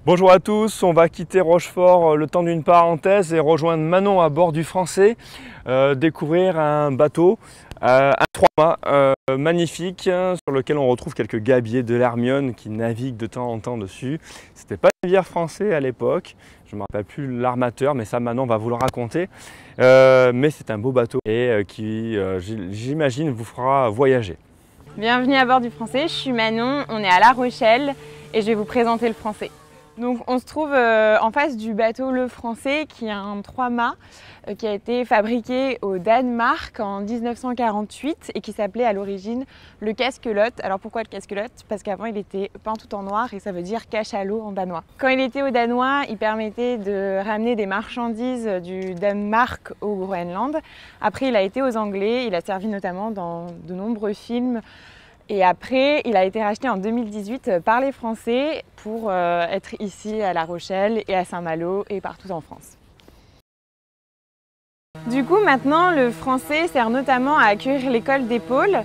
Bonjour à tous, on va quitter Rochefort le temps d'une parenthèse et rejoindre Manon à bord du Français, découvrir un bateau, un trois-mâts magnifique sur lequel on retrouve quelques gabiers de l'Hermione qui naviguent de temps en temps dessus. C'était pas un navire français à l'époque, je ne me rappelle plus l'armateur, mais ça Manon va vous le raconter. Mais c'est un beau bateau et qui, j'imagine, vous fera voyager. Bienvenue à bord du Français, je suis Manon, on est à La Rochelle et je vais vous présenter le Français. Donc on se trouve en face du bateau Le Français qui est un trois-mâts qui a été fabriqué au Danemark en 1948 et qui s'appelait à l'origine le Casquelotte. Alors pourquoi le Casquelotte? Parce qu'avant il était peint tout en noir et ça veut dire cachalot en danois. Quand il était au Danois, il permettait de ramener des marchandises du Danemark au Groenland. Après il a été aux Anglais, il a servi notamment dans de nombreux films. Et après, il a été racheté en 2018 par les Français pour être ici à La Rochelle et à Saint-Malo et partout en France. Du coup, maintenant, le Français sert notamment à accueillir l'école des pôles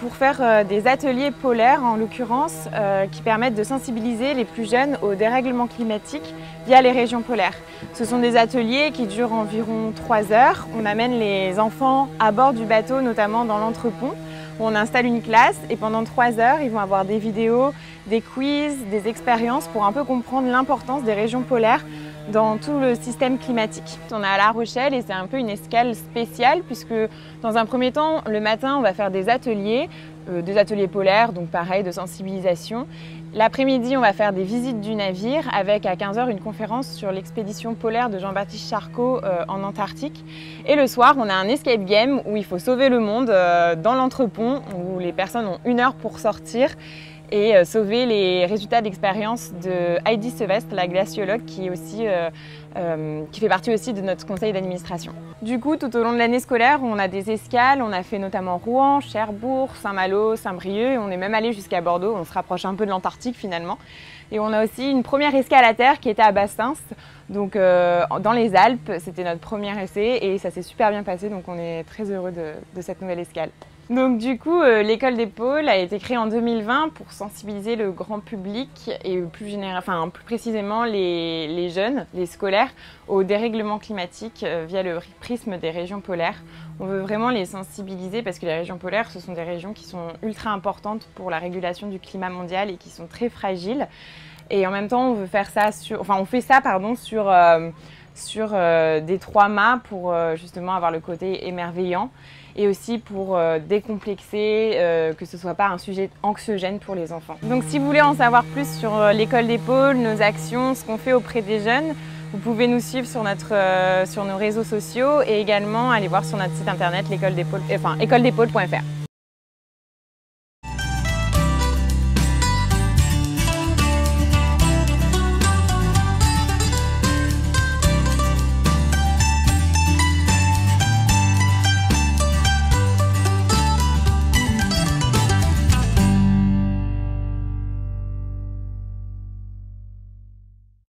pour faire des ateliers polaires, en l'occurrence, qui permettent de sensibiliser les plus jeunes au dérèglement climatique via les régions polaires. Ce sont des ateliers qui durent environ 3 heures. On amène les enfants à bord du bateau, notamment dans l'entrepont. On installe une classe et pendant 3 heures, ils vont avoir des vidéos, des quiz, des expériences pour un peu comprendre l'importance des régions polaires dans tout le système climatique. On est à La Rochelle et c'est un peu une escale spéciale puisque dans un premier temps, le matin, on va faire des ateliers polaires, donc pareil, de sensibilisation. L'après-midi, on va faire des visites du navire avec à 15 h une conférence sur l'expédition polaire de Jean-Baptiste Charcot en Antarctique. Et le soir, on a un escape game où il faut sauver le monde dans l'entrepont où les personnes ont 1 heure pour sortir et sauver les résultats d'expérience de Heidi Sevestre, la glaciologue qui est aussi qui fait partie aussi de notre conseil d'administration. Du coup, tout au long de l'année scolaire, on a des escales, on a fait notamment Rouen, Cherbourg, Saint-Malo, Saint-Brieuc, et on est même allé jusqu'à Bordeaux, on se rapproche un peu de l'Antarctique finalement. Et on a aussi une première escale à terre qui était à Bassins, donc dans les Alpes, c'était notre premier essai et ça s'est super bien passé, donc on est très heureux de cette nouvelle escale. Donc du coup, l'école des pôles a été créée en 2020 pour sensibiliser le grand public et plus précisément les jeunes, les scolaires, au dérèglement climatique via le prisme des régions polaires. On veut vraiment les sensibiliser parce que les régions polaires, ce sont des régions qui sont ultra importantes pour la régulation du climat mondial et qui sont très fragiles. Et en même temps, on veut faire ça sur des trois-mâts pour justement avoir le côté émerveillant et aussi pour décomplexer, que ce ne soit pas un sujet anxiogène pour les enfants. Donc si vous voulez en savoir plus sur l'école des pôles, nos actions, ce qu'on fait auprès des jeunes, vous pouvez nous suivre sur nos réseaux sociaux et également aller voir sur notre site internet écoledespôles.fr.